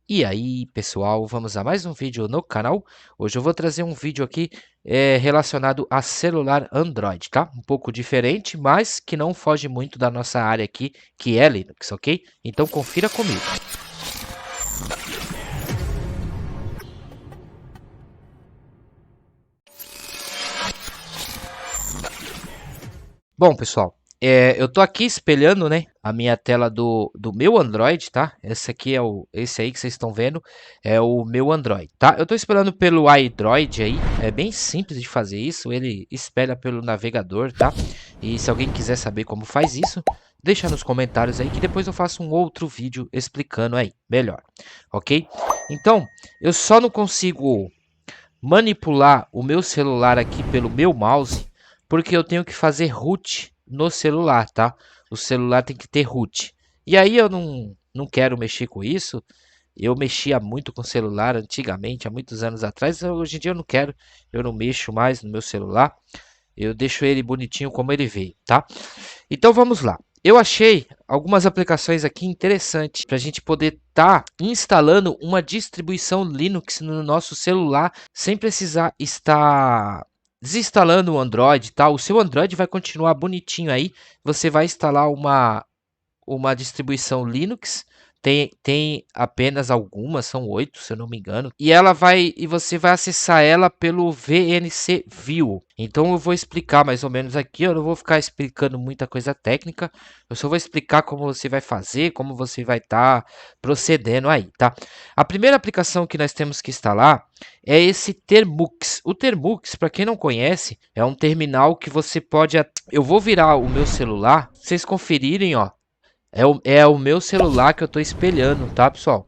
E aí, pessoal, vamos a mais um vídeo no canal. Hoje eu vou trazer um vídeo aqui relacionado a celular Android, tá? Um pouco diferente, mas que não foge muito da nossa área aqui, que é Linux, ok? Então confira comigo. Bom, pessoal, eu tô aqui espelhando, né, a minha tela do meu Android, tá? Esse aqui esse aí que vocês estão vendo é o meu Android, tá? Eu tô espelhando pelo iDroid aí, é bem simples de fazer isso, ele espelha pelo navegador, tá? E se alguém quiser saber como faz isso, deixa nos comentários aí que depois eu faço um outro vídeo explicando aí melhor, ok? Então, eu só não consigo manipular o meu celular aqui pelo meu mouse, porque eu tenho que fazer root no celular, tá? O celular tem que ter root. E aí eu não quero mexer com isso. Eu mexia muito com celular antigamente, há muitos anos atrás. Hoje em dia eu não quero, eu não mexo mais no meu celular. Eu deixo ele bonitinho como ele veio, tá? Então vamos lá. Eu achei algumas aplicações aqui interessantes para a gente poder estar instalando uma distribuição Linux no nosso celular sem precisar estar desinstalando o Android, tá? O seu Android vai continuar bonitinho aí. Você vai instalar uma distribuição Linux. Tem apenas algumas, são 8, se eu não me engano. E você vai acessar ela pelo VNC View. Então eu vou explicar mais ou menos aqui. Eu não vou ficar explicando muita coisa técnica. Eu só vou explicar como você vai fazer, como você vai estar procedendo aí, tá? A primeira aplicação que nós temos que instalar é esse Termux. O Termux, para quem não conhece, é um terminal que você pode. Eu vou virar o meu celular, pra vocês conferirem, ó. É o meu celular que eu estou espelhando, tá, pessoal?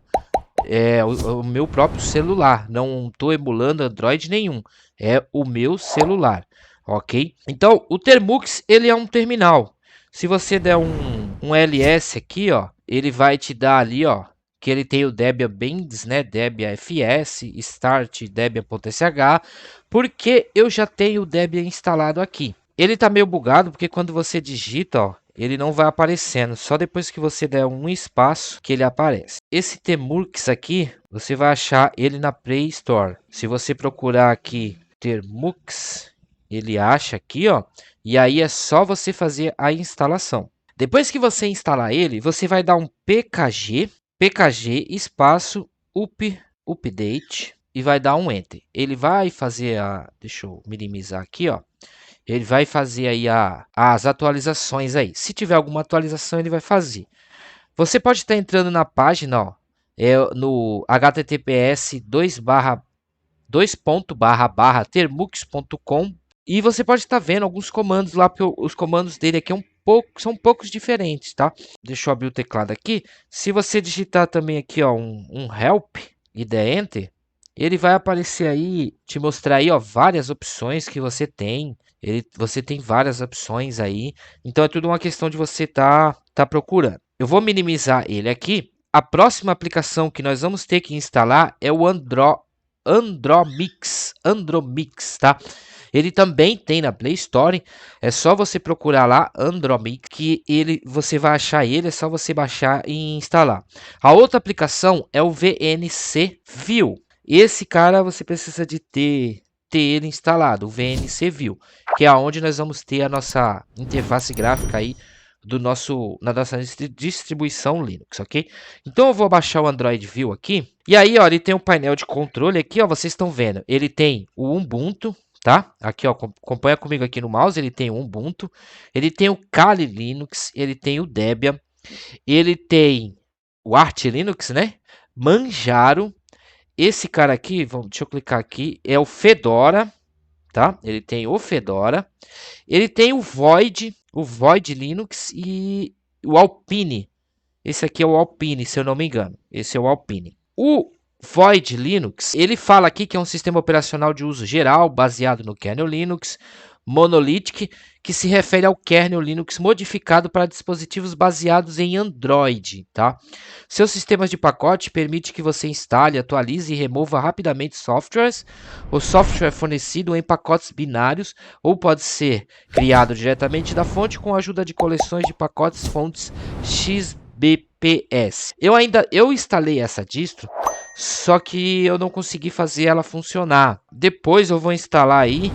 É o meu próprio celular. Não estou emulando Android nenhum. É o meu celular, ok? Então, o Termux, ele é um terminal. Se você der um ls aqui, ó, ele vai te dar ali, ó, que ele tem o Debian Binds, né? Debian FS, Start, Debian.sh, porque eu já tenho o Debian instalado aqui. Ele tá meio bugado porque quando você digita, ó, ele não vai aparecendo, só depois que você der um espaço que ele aparece. Esse Termux aqui, você vai achar ele na Play Store. Se você procurar aqui Termux, ele acha aqui, ó, e aí é só você fazer a instalação. Depois que você instalar ele, você vai dar um pkg espaço update e vai dar um enter. Ele vai fazer deixa eu minimizar aqui, ó. Ele vai fazer aí as atualizações aí. Se tiver alguma atualização, ele vai fazer. Você pode estar entrando na página, ó, no https termux.com, e você pode estar vendo alguns comandos lá, porque os comandos dele aqui são um poucos diferentes, tá? Deixa eu abrir o teclado aqui. Se você digitar também aqui, ó, um help e der enter, ele vai aparecer aí, te mostrar aí, ó, várias opções que você tem. Você tem várias opções aí. Então é tudo uma questão de você tá procurando. Eu vou minimizar ele aqui. A próxima aplicação que nós vamos ter que instalar é o Andromix, tá? Ele também tem na Play Store. É só você procurar lá Andromix que você vai achar ele, é só você baixar e instalar. A outra aplicação é o VNC View. Esse cara você precisa de ter ele instalado, o VNC View, que é onde nós vamos ter a nossa interface gráfica aí na nossa distribuição Linux, ok? Então eu vou baixar o Android View aqui. E aí, ó, ele tem um painel de controle aqui, ó, vocês estão vendo. Ele tem o Ubuntu, tá? Aqui, ó, acompanha comigo aqui no mouse, ele tem o Ubuntu, ele tem o Kali Linux, ele tem o Debian, ele tem o Arch Linux, né? Manjaro. Esse cara aqui, deixa eu clicar aqui, é o Fedora, tá? Ele tem o Fedora, ele tem o Void Linux e o Alpine. Esse aqui é o Alpine, se eu não me engano. Esse é o Alpine. O Void Linux, ele fala aqui que é um sistema operacional de uso geral, baseado no kernel Linux, Monolithic, que se refere ao kernel Linux modificado para dispositivos baseados em Android, tá? Seus sistemas de pacote permite que você instale, atualize e remova rapidamente softwares. O software é fornecido em pacotes binários ou pode ser criado diretamente da fonte com a ajuda de coleções de pacotes fontes BPS. Eu instalei essa distro, só que eu não consegui fazer ela funcionar. Depois eu vou instalar aí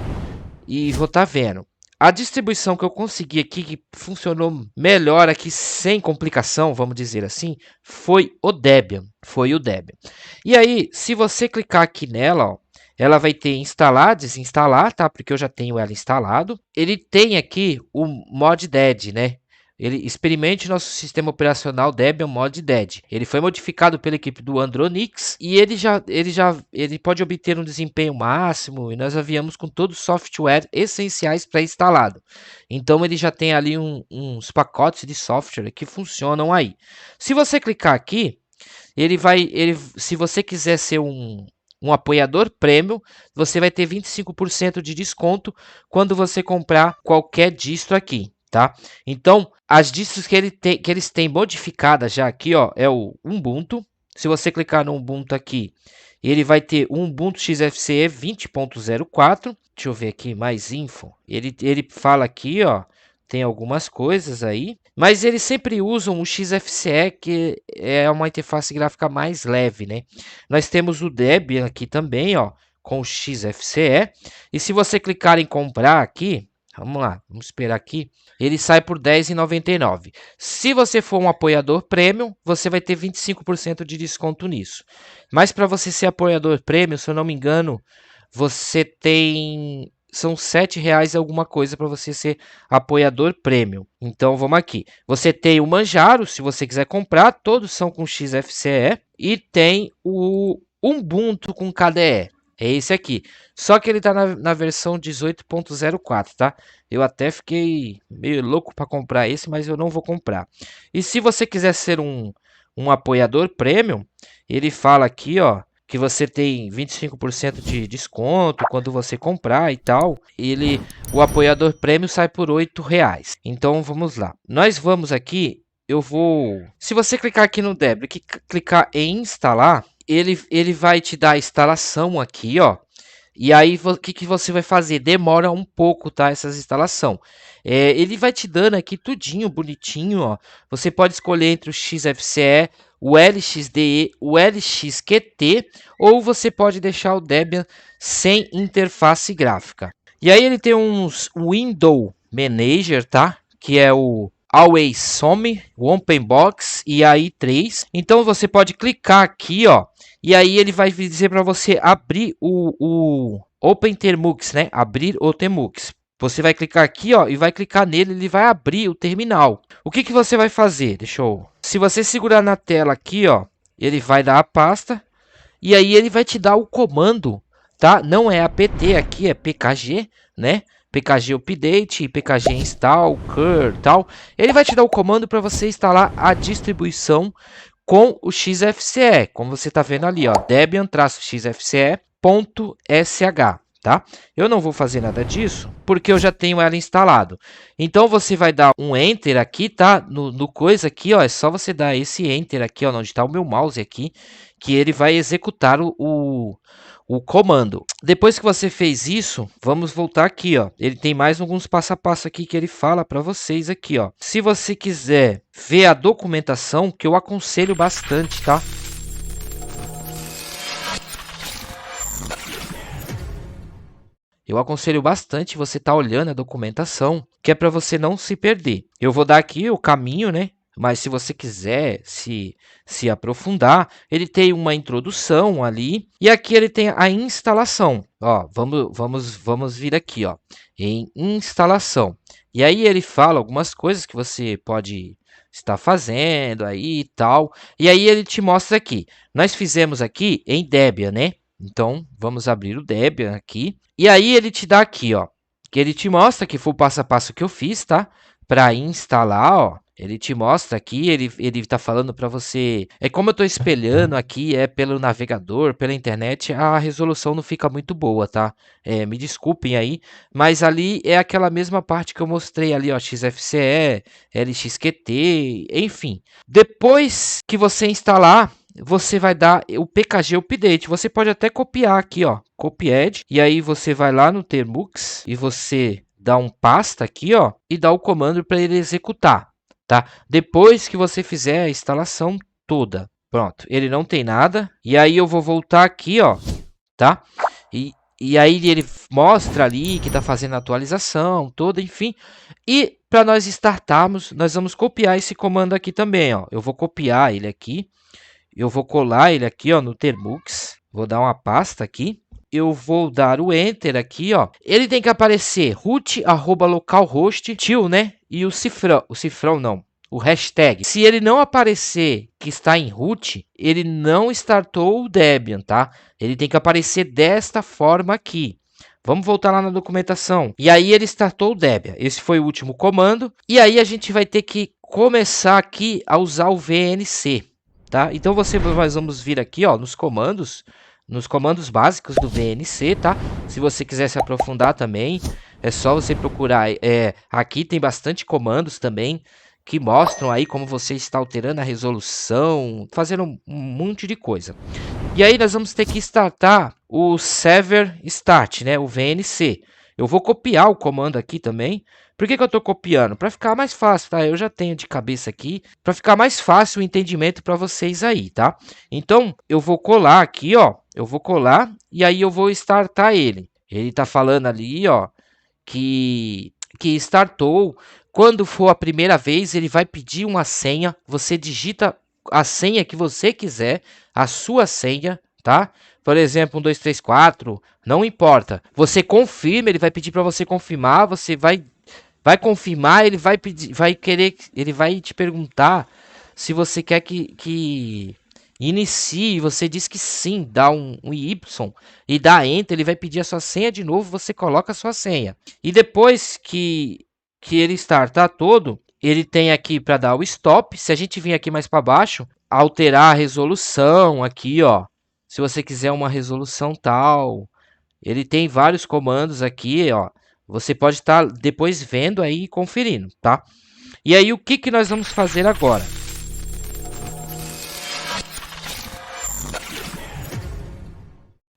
e vou estar vendo. A distribuição que eu consegui aqui, que funcionou melhor aqui, sem complicação, vamos dizer assim, foi o Debian. E aí, se você clicar aqui nela, ó, ela vai ter instalar, desinstalar, tá? Porque eu já tenho ela instalado. Ele tem aqui o mod dead, né? Experimente nosso sistema operacional Debian Mod Dead. Ele foi modificado pela equipe do Andronix e ele pode obter um desempenho máximo e nós havíamos com todos os softwares essenciais pré-instalado. Então ele já tem ali uns pacotes de software que funcionam aí. Se você clicar aqui, se você quiser ser um apoiador premium, você vai ter 25% de desconto quando você comprar qualquer distro aqui. Tá? Então, as distros que eles têm modificadas já aqui, ó, é o Ubuntu. Se você clicar no Ubuntu aqui, ele vai ter um Ubuntu XFCE 20.04. Deixa eu ver aqui mais info. Ele fala aqui, ó, tem algumas coisas aí, mas eles sempre usam o XFCE, que é uma interface gráfica mais leve, né? Nós temos o Debian aqui também, ó, com o XFCE. E se você clicar em comprar aqui, vamos lá, vamos esperar aqui. Ele sai por R$10,99. Se você for um apoiador premium, você vai ter 25% de desconto nisso. Mas para você ser apoiador premium, se eu não me engano, você tem... São R$7 alguma coisa para você ser apoiador premium. Então vamos aqui. Você tem o Manjaro, se você quiser comprar, todos são com XFCE. E tem o Ubuntu com KDE. É esse aqui. Só que ele está na versão 18.04, tá? Eu até fiquei meio louco para comprar esse, mas eu não vou comprar. E se você quiser ser um apoiador premium, ele fala aqui, ó, que você tem 25% de desconto quando você comprar e tal. O apoiador premium sai por R$8. Então vamos lá. Nós vamos aqui, se você clicar aqui no Debian, clicar em instalar, ele vai te dar a instalação aqui, ó. E aí, o que você vai fazer? Demora um pouco, tá? Essas instalação. Ele vai te dando aqui tudinho, bonitinho, ó. Você pode escolher entre o XFCE, o LXDE, o LXQT, ou você pode deixar o Debian sem interface gráfica. E aí ele tem uns Window Manager, tá? Que é o Awesome, o OpenBox e a i3. Então você pode clicar aqui, ó. E aí ele vai dizer para você abrir o OpenTermux, né? Abrir o Termux. Você vai clicar aqui, ó, e vai clicar nele, ele vai abrir o terminal. O que que você vai fazer? Se você segurar na tela aqui, ó, ele vai dar a pasta e aí ele vai te dar o comando, tá? Não é apt aqui, é pkg, né? PKG Update, PKG Install, cur, tal. Ele vai te dar o comando para você instalar a distribuição com o XFCE, como você está vendo ali, ó, debian-xfce.sh, tá? Eu não vou fazer nada disso, porque eu já tenho ela instalado. Então, você vai dar um Enter aqui, tá? No coisa aqui, ó, é só você dar esse Enter aqui, ó, onde está o meu mouse aqui, que ele vai executar o comando. Depois que você fez isso, vamos voltar aqui, ó. Ele tem mais alguns passo a passo aqui que ele fala para vocês aqui, ó. Se você quiser ver a documentação, que eu aconselho bastante, tá? Eu aconselho bastante você estar olhando a documentação, que é para você não se perder. Eu vou dar aqui o caminho, né? Mas se você quiser se aprofundar, ele tem uma introdução ali e aqui ele tem a instalação. Ó, vamos vir aqui, ó, em instalação. E aí ele fala algumas coisas que você pode estar fazendo aí e tal. E aí ele te mostra aqui. Nós fizemos aqui em Debian, né? Então vamos abrir o Debian aqui. E aí ele te dá aqui, ó, que ele te mostra que foi o passo a passo que eu fiz, tá? Para instalar, ó. Ele te mostra aqui, ele tá falando para você. É como eu tô espelhando aqui, é pelo navegador, pela internet, a resolução não fica muito boa, tá? Me desculpem aí, mas ali é aquela mesma parte que eu mostrei ali, ó, XFCE, LXQT, enfim. Depois que você instalar, você vai dar o PKG Update. Você pode até copiar aqui, ó, Copied, e aí você vai lá no Termux e você dá um pasta aqui, ó, e dá o comando para ele executar. tá? Depois que você fizer a instalação toda. Pronto, ele não tem nada. E aí eu vou voltar aqui, ó, tá? E aí ele mostra ali que tá fazendo a atualização toda, enfim. E para nós startarmos, nós vamos copiar esse comando aqui também, ó. Eu vou copiar ele aqui. Eu vou colar ele aqui, ó, no Termux. Vou dar uma pasta aqui. Eu vou dar o Enter aqui, ó. Ele tem que aparecer root, @localhost, til, né? E o cifrão não, o hashtag. Se ele não aparecer que está em root, ele não startou o Debian, tá? Ele tem que aparecer desta forma aqui. Vamos voltar lá na documentação. E aí ele startou o Debian. Esse foi o último comando. E aí a gente vai ter que começar aqui a usar o VNC. Tá? Então nós vamos vir aqui, ó, nos comandos básicos do VNC, tá? Se você quiser se aprofundar também, é só você procurar. Aqui tem bastante comandos também que mostram aí como você está alterando a resolução, fazendo um monte de coisa. E aí nós vamos ter que startar o server start, né? O VNC. Eu vou copiar o comando aqui também. Por que eu estou copiando? Para ficar mais fácil, tá? Eu já tenho de cabeça aqui, para ficar mais fácil o entendimento para vocês aí, tá? Então, eu vou colar aqui, ó. Eu vou colar e aí eu vou startar ele. Ele tá falando ali, ó, que startou. Quando for a primeira vez, ele vai pedir uma senha. Você digita a senha que você quiser, a sua senha, tá? Por exemplo, 1, 2, 3, 4, não importa. Você confirma, ele vai pedir para você confirmar, você vai confirmar, ele vai pedir, ele vai te perguntar se você quer que inicie, você diz que sim, dá um Y e dá Enter, ele vai pedir a sua senha de novo, você coloca a sua senha. E depois que ele startar todo, ele tem aqui para dar o stop. Se a gente vir aqui mais para baixo, alterar a resolução aqui, ó. Se você quiser uma resolução tal, ele tem vários comandos aqui, ó. Você pode estar depois vendo aí e conferindo, tá? E aí o que nós vamos fazer agora?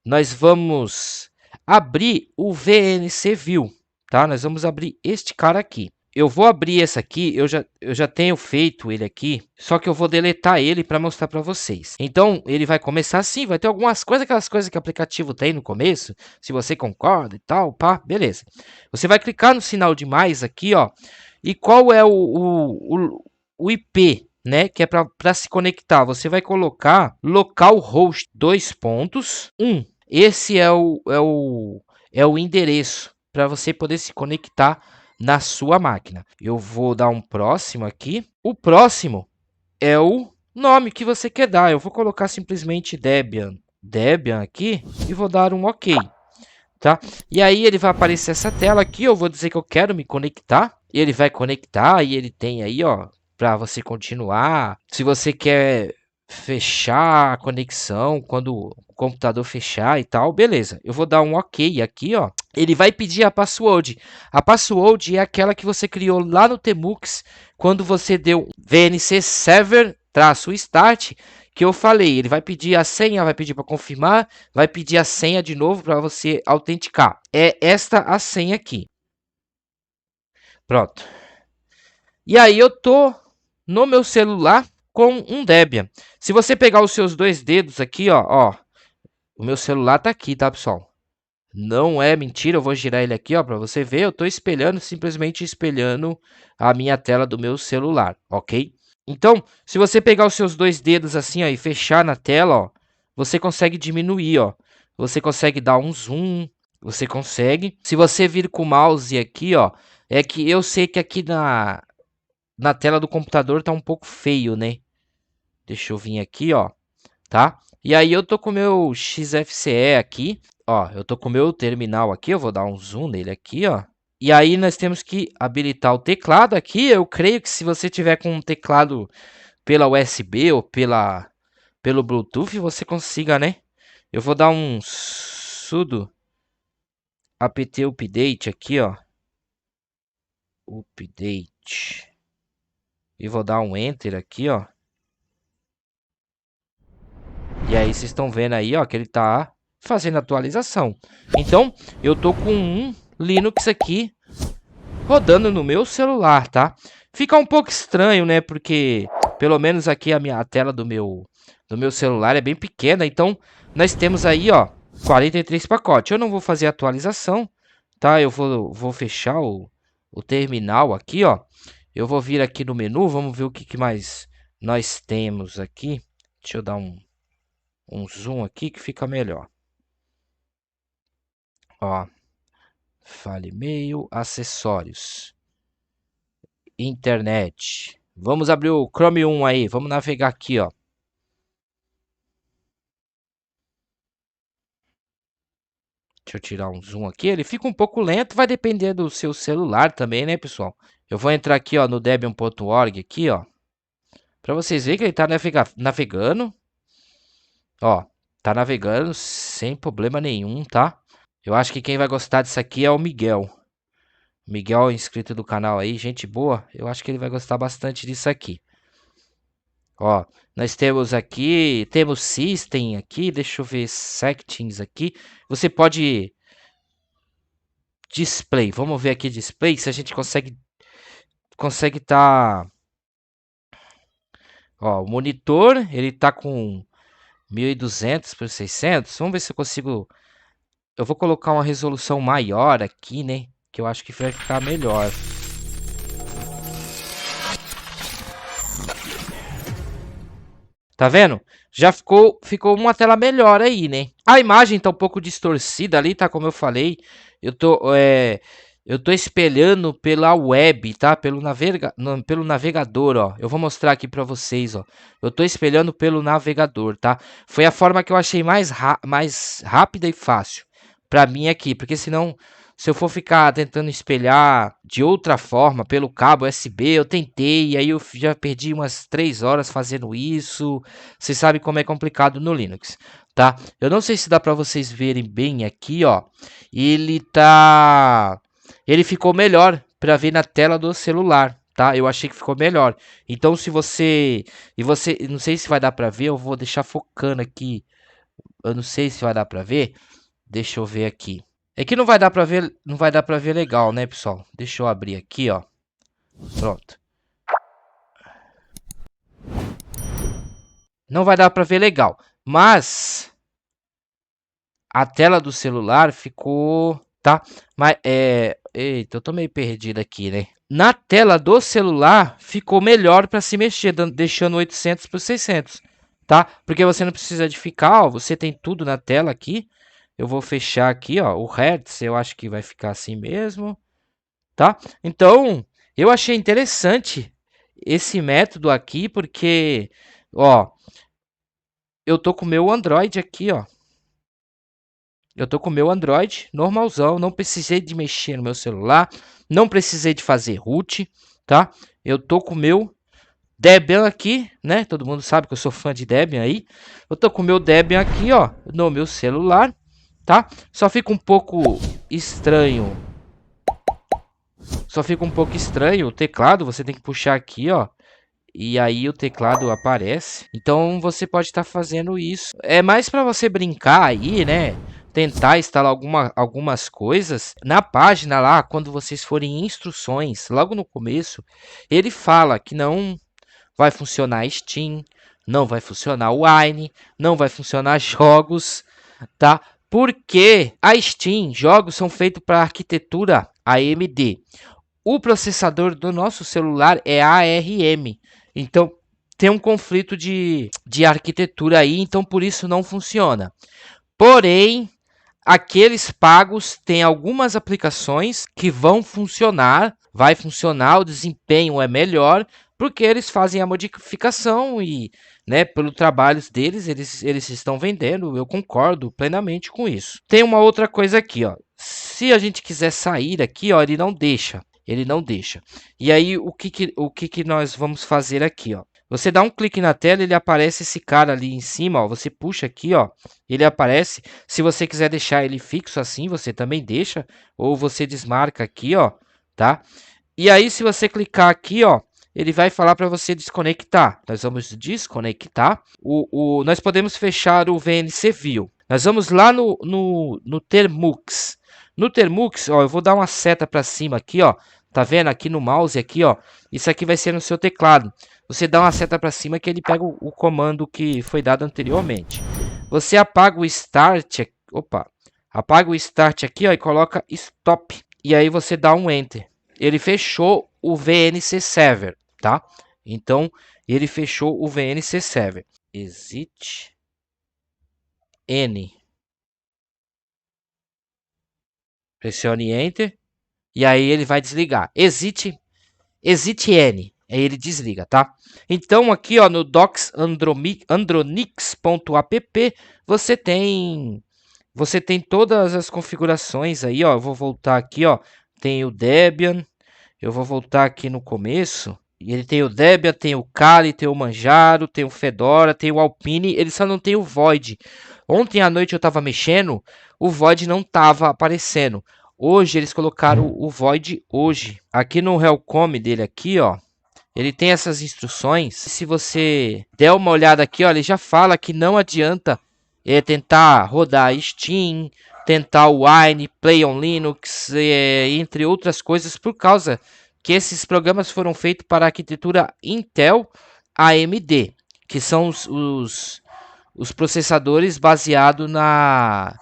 Nós vamos abrir o VNC View, tá? Nós vamos abrir este cara aqui. Eu vou abrir esse aqui, eu já tenho feito ele aqui, só que eu vou deletar ele para mostrar para vocês. Então, ele vai começar assim, vai ter algumas coisas, aquelas coisas que o aplicativo tem no começo, se você concorda e tal, pá, beleza. Você vai clicar no sinal de mais aqui, ó, e qual é o IP, né, que é para se conectar? Você vai colocar localhost 2.1. Esse é o endereço para você poder se conectar na sua máquina. Eu vou dar um próximo aqui. O próximo é o nome que você quer dar. Eu vou colocar simplesmente Debian aqui e vou dar um OK, tá? E aí ele vai aparecer essa tela aqui. Eu vou dizer que eu quero me conectar. Ele vai conectar e ele tem aí, ó, para você continuar. Se você quer fechar a conexão quando o computador fechar e tal, beleza. Eu vou dar um OK aqui, ó. Ele vai pedir a password. A password é aquela que você criou lá no Tmux quando você deu VNC server-start, que eu falei. Ele vai pedir a senha, vai pedir para confirmar, vai pedir a senha de novo para você autenticar. É esta a senha aqui. Pronto. E aí eu tô no meu celular com um Debian. Se você pegar os seus dois dedos aqui, ó, o meu celular tá aqui, tá, pessoal? Não é mentira, eu vou girar ele aqui, ó, para você ver. Eu tô espelhando, simplesmente espelhando a minha tela do meu celular, ok? Então, se você pegar os seus dois dedos assim, ó, e fechar na tela, ó, você consegue diminuir, ó. Você consegue dar um zoom, você consegue. Se você vir com o mouse aqui, ó, é que eu sei que aqui na tela do computador tá um pouco feio, né? Deixa eu vir aqui, ó, tá? E aí eu tô com o meu XFCE aqui, ó, eu tô com o meu terminal aqui, eu vou dar um zoom nele aqui, ó. E aí nós temos que habilitar o teclado aqui. Eu creio que se você tiver com um teclado pela USB ou pelo Bluetooth, você consiga, né? Eu vou dar um sudo apt update aqui, ó. Update. E vou dar um enter aqui, ó. E aí vocês estão vendo aí, ó, que ele tá fazendo atualização. Então, eu tô com um Linux aqui rodando no meu celular, tá? Fica um pouco estranho, né? Porque pelo menos aqui a tela do meu celular é bem pequena. Então nós temos aí, ó, 43 pacotes. Eu não vou fazer atualização, tá? Eu vou fechar o terminal aqui, ó. Eu vou vir aqui no menu, vamos ver o que mais nós temos aqui. Deixa eu dar um zoom aqui que fica melhor. Ó, fale e-mail, acessórios, internet. Vamos abrir o Chrome 1 aí, vamos navegar aqui, ó. Deixa eu tirar um zoom aqui. Ele fica um pouco lento, vai depender do seu celular também, né, pessoal? Eu vou entrar aqui, ó, no debian.org aqui, ó, para vocês verem que ele tá navegando. Ó, tá navegando sem problema nenhum, tá? Eu acho que quem vai gostar disso aqui é o Miguel. Miguel, inscrito do canal aí, gente boa. Eu acho que ele vai gostar bastante disso aqui. Ó, nós temos aqui, temos System aqui, deixa eu ver Settings aqui. Você pode Display, vamos ver aqui Display, se a gente consegue tá, ó, o monitor, ele tá com 1200 por 600. Vamos ver se eu consigo. Eu vou colocar uma resolução maior aqui, né? Que eu acho que vai ficar melhor. Tá vendo? Já ficou uma tela melhor aí, né? A imagem tá um pouco distorcida ali, tá? Como eu falei, eu tô espelhando pela web, tá? Pelo navegador, ó. Eu vou mostrar aqui pra vocês, ó. Eu tô espelhando pelo navegador, tá? Foi a forma que eu achei mais rápida e fácil pra mim aqui, porque senão, se eu for ficar tentando espelhar de outra forma, pelo cabo USB, eu tentei, e aí eu já perdi umas 3 horas fazendo isso. Você sabe como é complicado no Linux, tá? Eu não sei se dá para vocês verem bem aqui, ó. Ele ficou melhor para ver na tela do celular, tá? Eu achei que ficou melhor. Então, não sei se vai dar para ver, eu vou deixar focando aqui. Eu não sei se vai dar para ver. Deixa eu ver aqui. É que não vai dar pra ver, não vai dar para ver legal, né, pessoal? Deixa eu abrir aqui, ó. Pronto. Não vai dar para ver legal, mas a tela do celular ficou, tá? Mas eita, eu tô meio perdido aqui, né? Na tela do celular ficou melhor para se mexer, deixando 800 por 600, tá? Porque você não precisa de ficar, ó, você tem tudo na tela aqui. Eu vou fechar aqui, ó, o Hertz, eu acho que vai ficar assim mesmo, tá? Então, eu achei interessante esse método aqui, porque, ó, eu tô com o meu Android aqui, ó. Eu tô com o meu Android normalzão, não precisei de mexer no meu celular, não precisei de fazer root, tá? Eu tô com o meu Debian aqui, né? Todo mundo sabe que eu sou fã de Debian aí. Eu tô com o meu Debian aqui, ó, no meu celular, tá? Só fica um pouco estranho. Só fica um pouco estranho o teclado, você tem que puxar aqui, ó. E aí o teclado aparece. Então você pode estar fazendo isso. É mais para você brincar aí, né? Tentar instalar algumas coisas. Na página lá, quando vocês forem em instruções, logo no começo, ele fala que não vai funcionar Steam, não vai funcionar o Wine, não vai funcionar jogos, tá? Porque a Steam, jogos são feitos para arquitetura AMD. O processador do nosso celular é ARM. Então tem um conflito de arquitetura aí, então por isso não funciona. Porém, aqueles pagos têm algumas aplicações que vão funcionar, vai funcionar, o desempenho é melhor, porque eles fazem a modificação e, né, pelo trabalho deles, eles estão vendendo, eu concordo plenamente com isso. Tem uma outra coisa aqui, ó. Se a gente quiser sair aqui, ó, ele não deixa. Ele não deixa. E aí, o que nós vamos fazer aqui, ó? Você dá um clique na tela, ele aparece esse cara ali em cima, ó. Você puxa aqui, ó. Ele aparece. Se você quiser deixar ele fixo assim, você também deixa. Ou você desmarca aqui, ó. Tá? E aí, se você clicar aqui, ó, ele vai falar para você desconectar. Nós vamos desconectar. Nós podemos fechar o VNC View. Nós vamos lá no Termux. No Termux, ó, eu vou dar uma seta para cima aqui, ó. Tá vendo? Aqui no mouse, aqui, ó. Isso aqui vai ser no seu teclado. Você dá uma seta para cima que ele pega o comando que foi dado anteriormente. Você apaga o Start. Opa. Apaga o Start aqui, ó, e coloca Stop. E aí você dá um Enter. Ele fechou o VNC Server, tá? Então, ele fechou o VNC Server. Exit N. Pressione Enter. E aí ele vai desligar. Exit N. Aí ele desliga, tá? Então aqui, ó, no docs andronix.app você tem todas as configurações aí, ó. Eu vou voltar aqui, ó. Tem o Debian. Eu vou voltar aqui no começo. E ele tem o Debian, tem o Kali, tem o Manjaro, tem o Fedora, tem o Alpine. Ele só não tem o Void. Ontem à noite eu tava mexendo, o Void não tava aparecendo. Hoje eles colocaram o Void hoje. Aqui no Helcom dele aqui, ó. Ele tem essas instruções. Se você der uma olhada aqui, ó, ele já fala que não adianta tentar rodar Steam, tentar o Wine, Play on Linux, entre outras coisas, por causa que esses programas foram feitos para a arquitetura Intel AMD, que são os processadores baseados na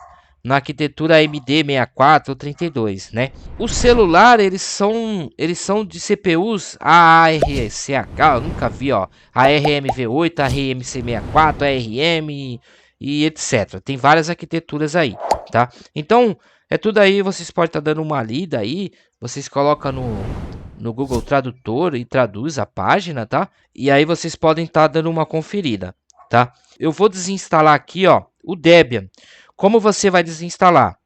arquitetura AMD 64 ou 32, né? O celular, eles são de CPUs ARCH, eu nunca vi, ó, ARMv8, ARMC64, ARM e etc. Tem várias arquiteturas aí, tá? Então, é tudo aí, vocês podem estar dando uma lida aí, vocês colocam no Google Tradutor e traduz a página, tá? E aí vocês podem estar dando uma conferida, tá? Eu vou desinstalar aqui, ó, o Debian. Como você vai desinstalar?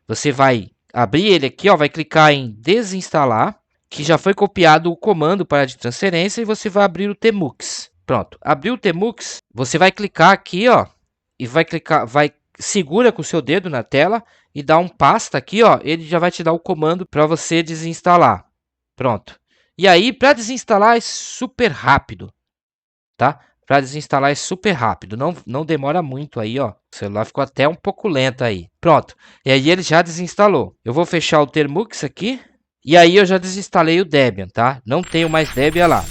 Você vai abrir ele aqui, ó, vai clicar em desinstalar, que já foi copiado o comando para de transferência, e você vai abrir o Tmux. Pronto, abriu o Tmux, você vai clicar aqui, ó, e segura com o seu dedo na tela e dá um pasta aqui, ó, ele já vai te dar o comando para você desinstalar. Pronto. E aí, para desinstalar é super rápido, tá? Para desinstalar é super rápido, não demora muito aí, ó. O celular ficou até um pouco lento aí. Pronto. E aí ele já desinstalou. Eu vou fechar o Tmux aqui. E aí eu já desinstalei o Debian, tá? Não tenho mais Debian lá.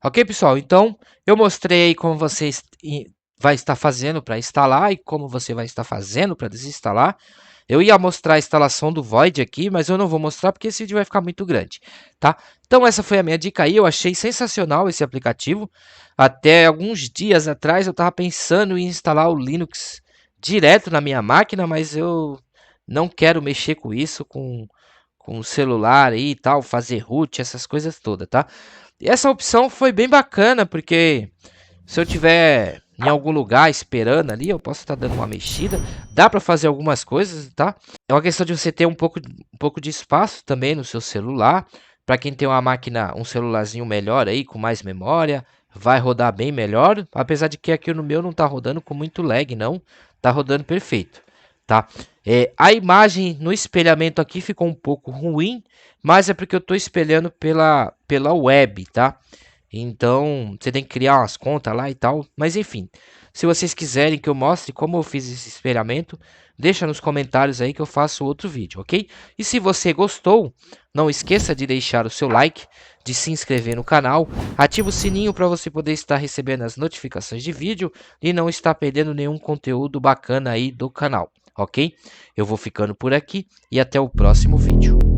Ok, pessoal? Então, eu mostrei aí como você vai estar fazendo para instalar e como você vai estar fazendo para desinstalar. Eu ia mostrar a instalação do Void aqui, mas eu não vou mostrar porque esse vídeo vai ficar muito grande, tá? Então essa foi a minha dica aí, eu achei sensacional esse aplicativo. Até alguns dias atrás eu estava pensando em instalar o Linux direto na minha máquina, mas eu não quero mexer com isso, com o celular aí e tal, fazer root, essas coisas todas, tá? E essa opção foi bem bacana, porque se eu tiver em algum lugar esperando ali, eu posso estar dando uma mexida. Dá para fazer algumas coisas, tá? É uma questão de você ter um pouco de espaço também no seu celular. Para quem tem uma máquina, um celularzinho melhor aí, com mais memória, vai rodar bem melhor. Apesar de que aqui no meu não tá rodando com muito lag, não. Tá rodando perfeito, tá? A imagem no espelhamento aqui ficou um pouco ruim, mas é porque eu estou espelhando pela web, tá? Então, você tem que criar umas contas lá e tal. Mas enfim, se vocês quiserem que eu mostre como eu fiz esse espelhamento, deixa nos comentários aí que eu faço outro vídeo, ok? E se você gostou, não esqueça de deixar o seu like, de se inscrever no canal, ativa o sininho para você poder estar recebendo as notificações de vídeo e não estar perdendo nenhum conteúdo bacana aí do canal, ok? Eu vou ficando por aqui e até o próximo vídeo.